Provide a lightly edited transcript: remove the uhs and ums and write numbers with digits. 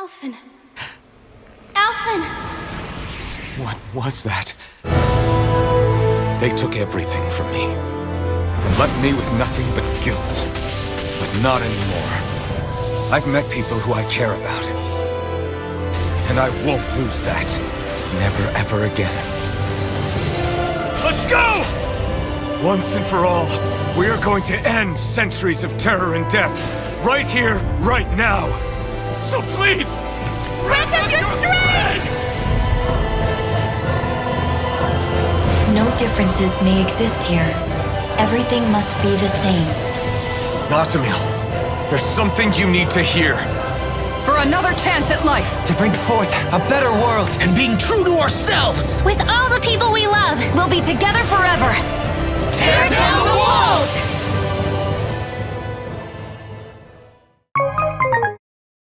Alphen. Alphen! What was that? They took everything from me. And left me with nothing but guilt. But not anymore. I've met people who I care about. And I won't lose that. Never ever again. Let's go! Once and for all, we are going to end centuries of terror and death. Right here, right now. So please, Grant us your strength! No differences may exist here. Everything must be the same. Nasamil, there's something you need to hear. For another chance at life. To bring forth a better world and being true to ourselves. With all the people we love! We'll be together forever. Tear down the walls!